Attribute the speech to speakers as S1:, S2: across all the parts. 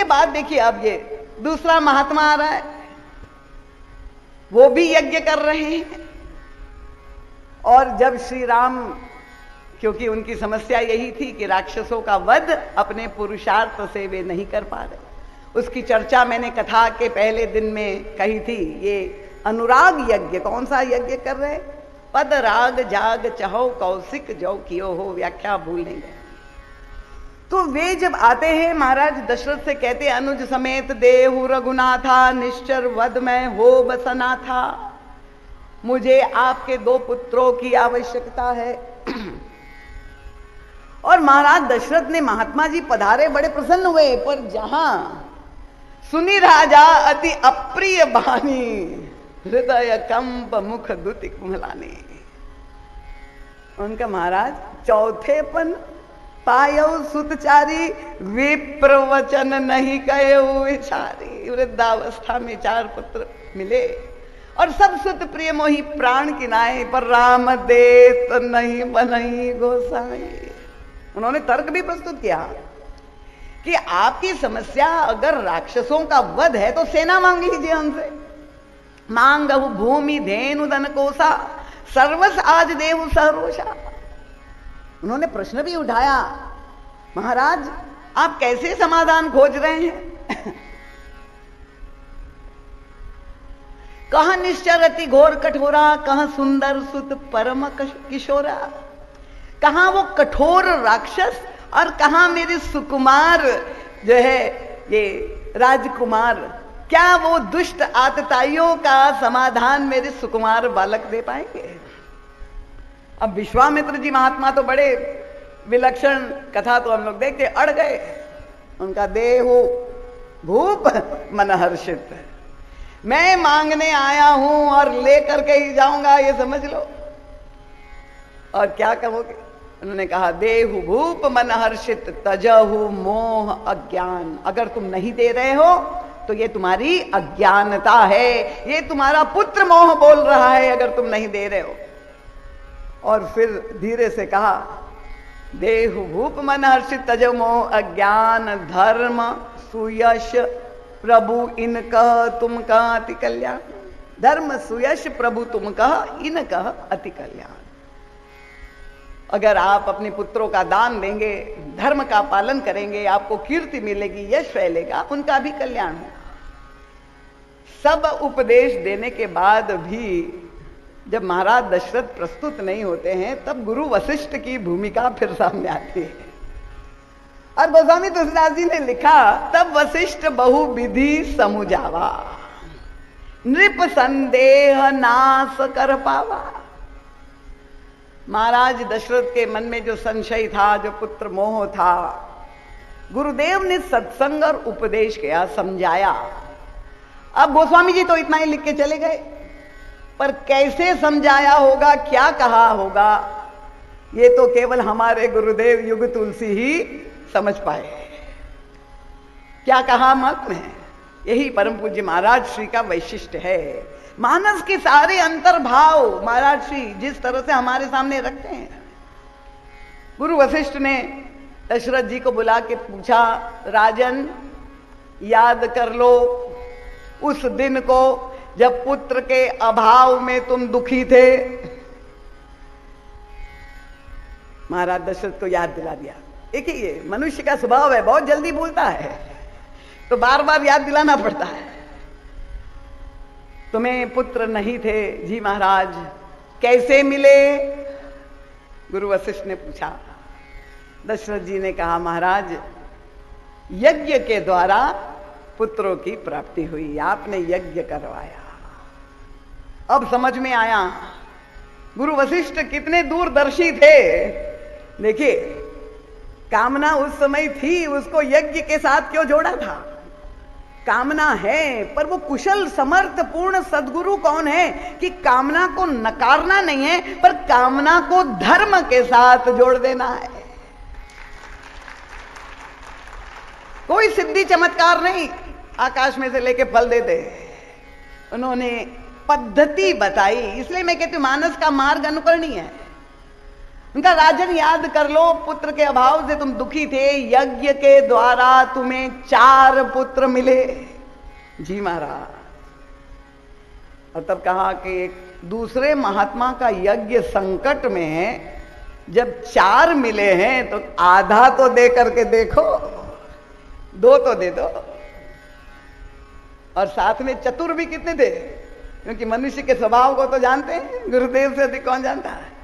S1: बाद देखिए अब ये दूसरा महात्मा आ रहा है, वो भी यज्ञ कर रहे हैं। और जब श्री राम, क्योंकि उनकी समस्या यही थी कि राक्षसों का वध अपने पुरुषार्थ से वे नहीं कर पा रहे, उसकी चर्चा मैंने कथा के पहले दिन में कही थी। ये अनुराग यज्ञ, कौन सा यज्ञ कर रहे? पद राग जाग चहो कौशिक जो कियो हो, व्याख्या भूल नहीं गए। तो वे जब आते हैं महाराज दशरथ से कहते, अनुज समेत देहु रघुनाथा, निश्चर वध में हो बसना था, मुझे आपके 2 पुत्रों की आवश्यकता है। और महाराज दशरथ ने, महात्मा जी पधारे, बड़े प्रसन्न हुए। पर जहां सुनी राजा अति अप्रिय बानी, हृदय कंप मुख दुति कुम्हलाने, उनका महाराज चौथेपन पायो सुतचारी, विप्र वचन नहीं कहे विचारी। वृद्धावस्था में 4 पुत्र मिले और सब सुत प्रिय मोहि प्राण किनाए, पर राम देत नहीं बनई गोसाई। उन्होंने तर्क भी प्रस्तुत किया कि आपकी समस्या अगर राक्षसों का वध है तो सेना मांग लीजिए हमसे। मांगहु भूमि धेनु धन कोसा, सर्वस आज देव सरोषा। उन्होंने प्रश्न भी उठाया, महाराज आप कैसे समाधान खोज रहे हैं? कहां निश्चर अति घोर कठोरा, कहां सुंदर सुत परम किशोरा। कहां वो कठोर राक्षस और कहां मेरे सुकुमार जो है ये राजकुमार। क्या वो दुष्ट आतताइयों का समाधान मेरे सुकुमार बालक दे पाएंगे? अब विश्वामित्र जी महात्मा तो बड़े विलक्षण, कथा तो हम लोग देखते, अड़ गए। उनका देहु भूप मन हर्षित, मैं मांगने आया हूं और लेकर के ही जाऊंगा, ये समझ लो। और क्या कहोगे? उन्होंने कहा, देहु भूप मन हर्षित, तजहु मोह अज्ञान। अगर तुम नहीं दे रहे हो तो ये तुम्हारी अज्ञानता है, ये तुम्हारा पुत्र मोह बोल रहा है अगर तुम नहीं दे रहे हो। और फिर धीरे से कहा, देहु भूप मन हर्षित तजहु मोह अज्ञान, धर्म सुयश प्रभु इन कह तुम कह अति कल्याण। धर्म सुयश प्रभु तुम कह इन कह अति कल्याण। अगर आप अपने पुत्रों का दान देंगे, धर्म का पालन करेंगे, आपको कीर्ति मिलेगी, यश फैलेगा, उनका भी कल्याण होगा। सब उपदेश देने के बाद भी जब महाराज दशरथ प्रस्तुत नहीं होते हैं, तब गुरु वशिष्ठ की भूमिका फिर सामने आती है। और गोस्वामी तुलसीदास जी ने लिखा, तब वशिष्ठ बहुविधि समुझावा, नृप संदेह नाश कर पावा। महाराज दशरथ के मन में जो संशय था, जो पुत्र मोह था, गुरुदेव ने सत्संग और उपदेश किया, समझाया। अब गोस्वामी जी तो इतना ही लिख के चले गए, पर कैसे समझाया होगा, क्या कहा होगा, ये तो केवल हमारे गुरुदेव युग तुलसी ही समझ पाए। क्या कहा मत में, यही परम पूज्य महाराज श्री का वैशिष्ट है। मानस के सारे अंतर्भाव महाराज श्री जिस तरह से हमारे सामने रखते हैं। गुरु वशिष्ठ ने दशरथ जी को बुला के पूछा, राजन याद कर लो उस दिन को जब पुत्र के अभाव में तुम दुखी थे। महाराज दशरथ को याद दिला दिया। देखिए ये मनुष्य का स्वभाव है, बहुत जल्दी भूलता है, तो बार बार याद दिलाना पड़ता है। तुम्हें पुत्र नहीं थे? जी महाराज। कैसे मिले? गुरु वशिष्ठ ने पूछा। दशरथ जी ने कहा, महाराज यज्ञ के द्वारा पुत्रों की प्राप्ति हुई, आपने यज्ञ करवाया। अब समझ में आया गुरु वशिष्ठ कितने दूरदर्शी थे। देखिए कामना उस समय थी, उसको यज्ञ के साथ क्यों जोड़ा था? कामना है, पर वो कुशल समर्थ पूर्ण सद्गुरु कौन है कि कामना को नकारना नहीं है, पर कामना को धर्म के साथ जोड़ देना है। कोई सिद्धि चमत्कार नहीं, आकाश में से लेके फल दे दे। उन्होंने पद्धति बताई, इसलिए मैं कहती हूं मानस का मार्ग अनुकरणीय है। उनका राजन याद कर लो, पुत्र के अभाव से तुम दुखी थे, यज्ञ के द्वारा तुम्हें 4 पुत्र मिले। जी महाराज। और तब कहा कि एक दूसरे महात्मा का यज्ञ संकट में है, जब 4 मिले हैं तो आधा तो दे करके देखो, 2 तो दे दो। और साथ में चतुर भी कितने थे, क्योंकि मनुष्य के स्वभाव को तो जानते हैं, गुरुदेव से अधिक कौन जानता है।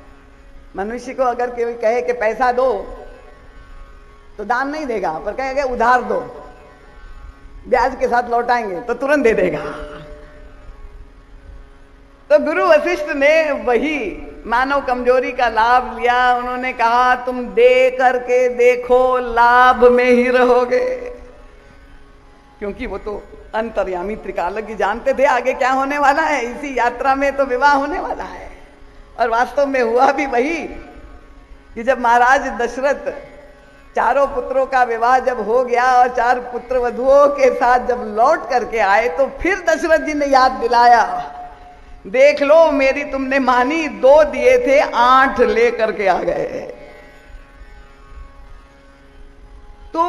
S1: मनुष्य को अगर कोई कहे कि पैसा दो तो दान नहीं देगा, पर कहेगा उधार दो, ब्याज के साथ लौटाएंगे तो तुरंत दे देगा। तो गुरु वशिष्ठ ने वही मानव कमजोरी का लाभ लिया। उन्होंने कहा तुम दे करके देखो, लाभ में ही रहोगे, क्योंकि वो तो अंतर्यामी त्रिकालज्ञ जानते थे आगे क्या होने वाला है। इसी यात्रा में तो विवाह होने वाला है। और वास्तव में हुआ भी वही कि जब महाराज दशरथ 4 पुत्रों का विवाह जब हो गया और 4 पुत्र वधुओं के साथ जब लौट करके आए, तो फिर दशरथ जी ने याद दिलाया, देख लो मेरी तुमने मानी, 2 दिए थे, 8 ले करके आ गए। तो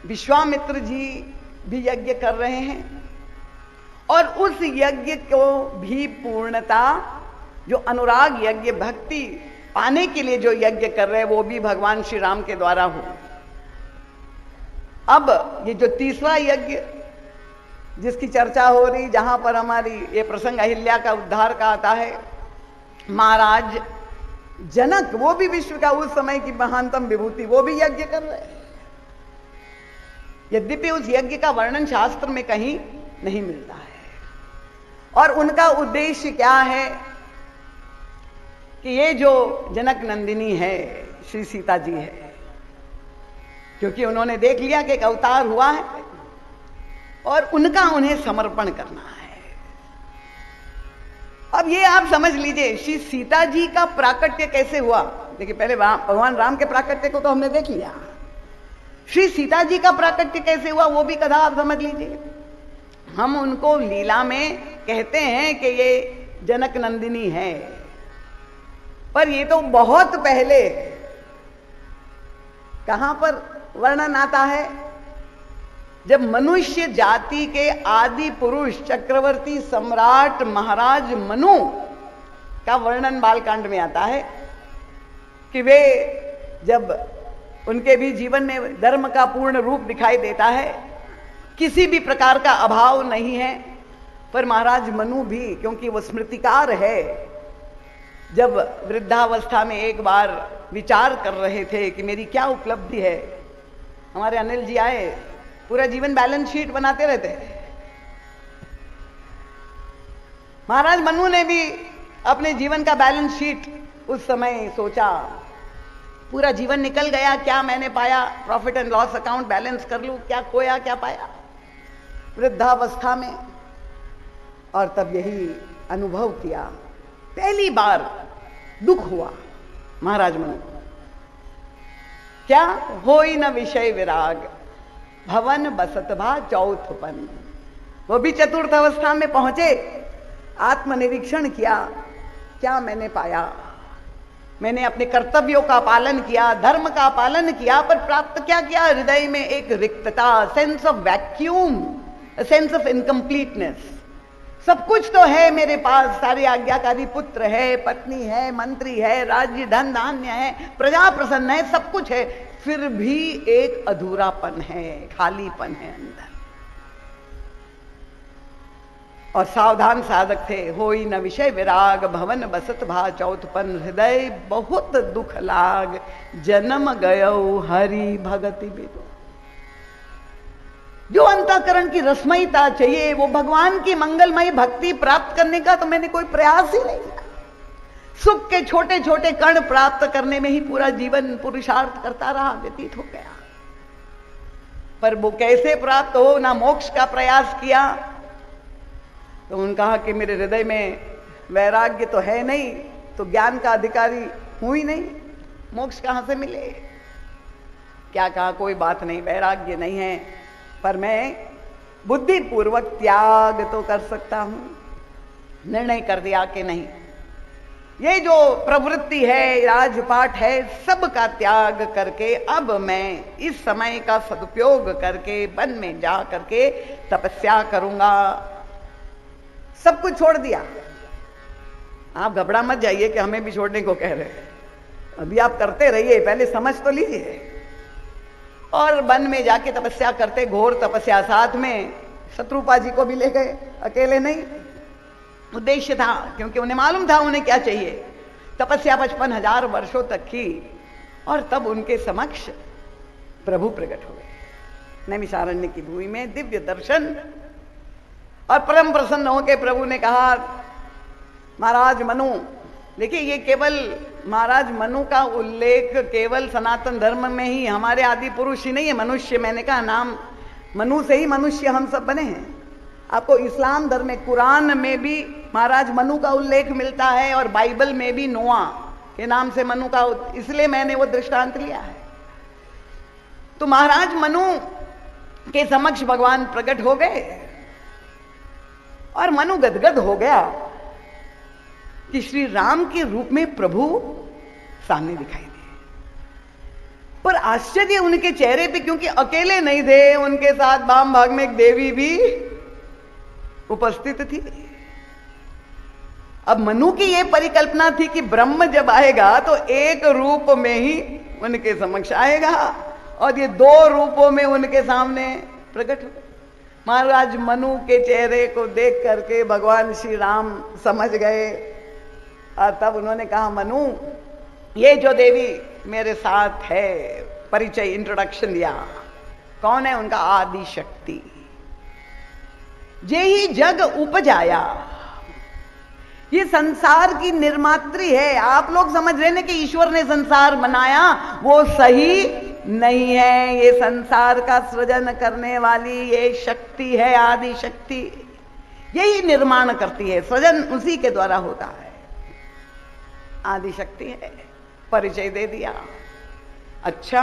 S1: विश्वामित्र जी भी यज्ञ कर रहे हैं, और उस यज्ञ को भी पूर्णता, जो अनुराग यज्ञ, भक्ति पाने के लिए जो यज्ञ कर रहे हैं, वो भी भगवान श्री राम के द्वारा हो। अब ये जो तीसरा यज्ञ जिसकी चर्चा हो रही, जहां पर हमारी ये प्रसंग अहिल्या का उद्धार का आता है, महाराज जनक, वो भी विश्व का उस समय की महानतम विभूति, वो भी यज्ञ कर रहे हैं। यद्यपि उस यज्ञ का वर्णन शास्त्र में कहीं नहीं मिलता है। और उनका उद्देश्य क्या है कि ये जो जनक नंदिनी है, श्री सीता जी है, क्योंकि उन्होंने देख लिया कि एक अवतार हुआ है और उनका उन्हें समर्पण करना है। अब ये आप समझ लीजिए, श्री सीता जी का प्राकट्य कैसे हुआ। देखिए, पहले भगवान राम के प्राकट्य को तो हमने देख लिया, श्री सीता जी का प्राकट्य कैसे हुआ वो भी कथा आप समझ लीजिए। हम उनको लीला में कहते हैं कि ये जनक नंदिनी है, पर ये तो बहुत पहले कहां पर वर्णन आता है, जब मनुष्य जाति के आदि पुरुष चक्रवर्ती सम्राट महाराज मनु का वर्णन बालकांड में आता है कि वे जब उनके भी जीवन में धर्म का पूर्ण रूप दिखाई देता है, किसी भी प्रकार का अभाव नहीं है, पर महाराज मनु भी, क्योंकि वो स्मृतिकार है, जब वृद्धावस्था में एक बार विचार कर रहे थे कि मेरी क्या उपलब्धि है। हमारे अनिल जी आए, पूरा जीवन बैलेंस शीट बनाते रहते हैं। महाराज मनु ने भी अपने जीवन का बैलेंस शीट उस समय सोचा, पूरा जीवन निकल गया, क्या मैंने पाया, profit and loss account balance कर लूं, क्या खोया क्या पाया वृद्धावस्था में। और तब यही अनुभव किया, पहली बार दुख हुआ महाराज मनु। क्या होई न विषय विराग, भवन बसत भा चौथपन। वो भी चतुर्थ अवस्था में पहुंचे, आत्मनिरीक्षण किया, क्या मैंने पाया। मैंने अपने कर्तव्यों का पालन किया, धर्म का पालन किया, पर प्राप्त क्या किया, हृदय में एक रिक्तता, sense of vacuum, sense of incompleteness. सब कुछ तो है मेरे पास, सारे आज्ञाकारी पुत्र है, पत्नी है, मंत्री है, राज्य धन धान्य है, प्रजा प्रसन्न है, सब कुछ है, फिर भी एक अधूरापन है, खालीपन है अंदर। और सावधान साधक थे, होई न विषय विराग, भवन बसत भा चौथपन, हृदय बहुत दुख लाग, जन्म गयो हरि भगति बिदु। जो अंतःकरण की रसमयता चाहिए, वो भगवान की मंगलमयी भक्ति प्राप्त करने का तो मैंने कोई प्रयास ही नहीं किया। सुख के छोटे छोटे कण प्राप्त करने में ही पूरा जीवन पुरुषार्थ करता रहा, व्यतीत हो गया। पर वो कैसे प्राप्त हो, ना मोक्ष का प्रयास किया। तो उन्होंने कहा कि मेरे हृदय में वैराग्य तो है नहीं, तो ज्ञान का अधिकारी हूं ही नहीं, मोक्ष कहां से मिले। क्या कहा, कोई बात नहीं, वैराग्य नहीं है, पर मैं बुद्धिपूर्वक त्याग तो कर सकता हूं। निर्णय कर दिया कि नहीं, ये जो प्रवृत्ति है, राजपाट है, सब का त्याग करके अब मैं इस समय का सदुपयोग करके वन में जा करके तपस्या करूंगा। सब कुछ छोड़ दिया। आप घबरा मत जाइए कि हमें भी छोड़ने को कह रहे हैं, अभी आप करते रहिए, पहले समझ तो लीजिए। और वन में जाके तपस्या करते, घोर तपस्या। साथ में शत्रुपा जी को भी ले गए, अकेले नहीं। उद्देश्य था, क्योंकि उन्हें मालूम था उन्हें क्या चाहिए। तपस्या 55,000 वर्षों तक की, और तब उनके समक्ष प्रभु प्रकट हो गए नैमिषारण्य की भूमि में, दिव्य दर्शन। और परम प्रसन्न होकर प्रभु ने कहा, महाराज मनु, देखिए ये केवल महाराज मनु का उल्लेख केवल सनातन धर्म में ही, हमारे आदि पुरुष ही नहीं है मनुष्य। मैंने कहा नाम मनु से ही मनुष्य हम सब बने हैं। आपको इस्लाम धर्म में कुरान में भी महाराज मनु का उल्लेख मिलता है, और बाइबल में भी नोआ के नाम से मनु का, इसलिए मैंने वो दृष्टांत लिया है। तो महाराज मनु के समक्ष भगवान प्रकट हो गए, और मनु गदगद हो गया कि श्री राम के रूप में प्रभु सामने दिखाई दिए। पर आश्चर्य उनके चेहरे पे, क्योंकि अकेले नहीं थे, उनके साथ वाम भाग में एक देवी भी उपस्थित थी। अब मनु की यह परिकल्पना थी कि ब्रह्म जब आएगा तो एक रूप में ही उनके समक्ष आएगा, और ये दो रूपों में उनके सामने प्रकट हो। महाराज मनु के चेहरे को देख करके भगवान श्री राम समझ गए, और तब उन्होंने कहा, मनु ये जो देवी मेरे साथ है, परिचय इंट्रोडक्शन दिया। कौन है? उनका आदि शक्ति। जे ही जग उपजाया, ये संसार की निर्मात्री है। आप लोग समझ रहे हैं कि ईश्वर ने संसार बनाया, वो सही नहीं है। ये संसार का सृजन करने वाली ये शक्ति है, आदि शक्ति, यही निर्माण करती है। सृजन उसी के द्वारा होता है, आदि शक्ति है। परिचय दे दिया। अच्छा,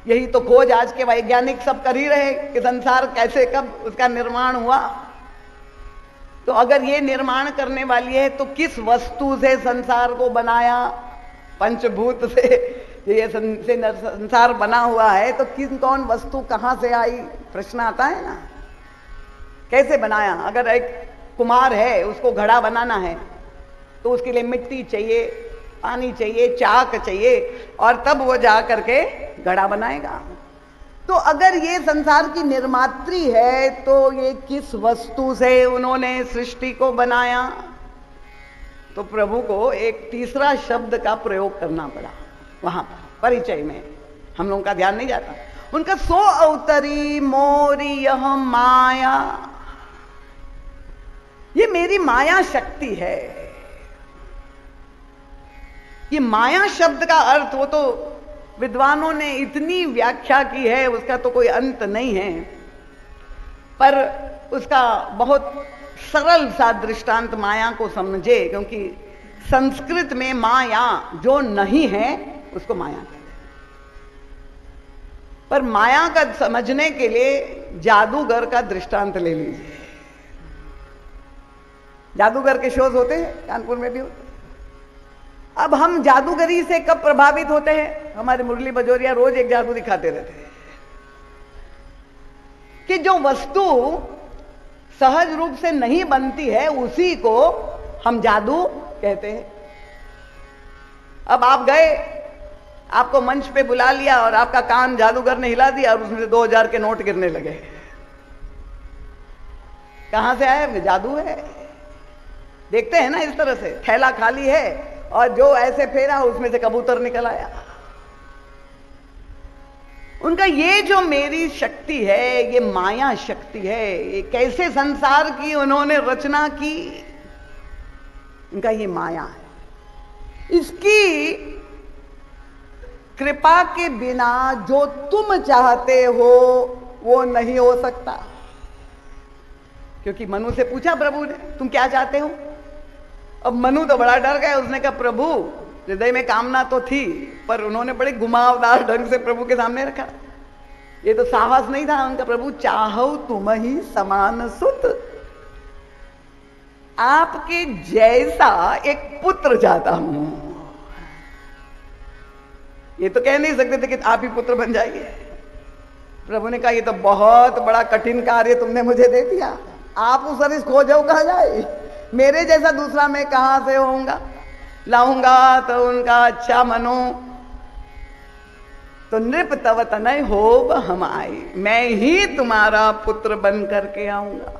S1: यही तो खोज आज के वैज्ञानिक सब कर ही रहे कि संसार कैसे, कब उसका निर्माण हुआ। तो अगर ये निर्माण करने वाली है तो किस वस्तु से संसार को बनाया? पंचभूत से ये संसार बना हुआ है, तो किस कौन वस्तु कहां से आई? प्रश्न आता है ना, कैसे बनाया? अगर एक कुम्हार है, उसको घड़ा बनाना है तो उसके लिए मिट्टी चाहिए, पानी चाहिए, चाक चाहिए, और तब वो जा करके घड़ा बनाएगा। तो अगर ये संसार की निर्मात्री है तो ये किस वस्तु से उन्होंने सृष्टि को बनाया? तो प्रभु को एक तीसरा शब्द का प्रयोग करना पड़ा वहां पर परिचय में। हम लोगों का ध्यान नहीं जाता। उनका सो अवतरी मोरी यह माया, ये मेरी माया शक्ति है। ये माया शब्द का अर्थ, वो तो विद्वानों ने इतनी व्याख्या की है, उसका तो कोई अंत नहीं है। पर उसका बहुत सरल सा दृष्टांत माया को समझे, क्योंकि संस्कृत में माया जो नहीं है उसको माया कहते हैं। पर माया का समझने के लिए जादूगर का दृष्टांत ले लीजिए। जादूगर के शोज होते हैं, कानपुर में भी होते हैं। अब हम जादूगरी से कब प्रभावित होते हैं? हमारे मुरली बजोरिया रोज एक जादू दिखाते रहते हैं कि जो वस्तु सहज रूप से नहीं बनती है उसी को हम जादू कहते हैं। अब आप गए, आपको मंच पे बुला लिया और आपका कान जादूगर ने हिला दिया और उसमें से 2000 के नोट गिरने लगे। कहां से आए? जादू है। देखते हैं ना, इस तरह से थैला खाली है और जो ऐसे फेरा उसमें से कबूतर निकल आया। उनका ये जो मेरी शक्ति है, ये माया शक्ति है। ये कैसे संसार की उन्होंने रचना की, इनका ये माया है। इसकी कृपा के बिना जो तुम चाहते हो वो नहीं हो सकता। क्योंकि मनु से पूछा प्रभु ने, तुम क्या चाहते हो? अब मनु तो बड़ा डर गया। उसने कहा, प्रभु हृदय में कामना तो थी, पर उन्होंने बड़े घुमावदार ढंग से प्रभु के सामने रखा। ये तो साहस नहीं था उनका। प्रभु, चाहो तुम ही समान सुत, आपके जैसा एक पुत्र चाहता हूं। ये तो कह नहीं सकते थे कि आप ही पुत्र बन जाइए। प्रभु ने कहा ये तो बहुत बड़ा कठिन कार्य तुमने मुझे दे दिया, आप उस सरिस खोजो कहा जाए, मेरे जैसा दूसरा मैं कहां से होऊंगा, लाऊंगा तो उनका अच्छा मनो, तो नृप तव तनय होब हम आई, मैं ही तुम्हारा पुत्र बन करके आऊंगा।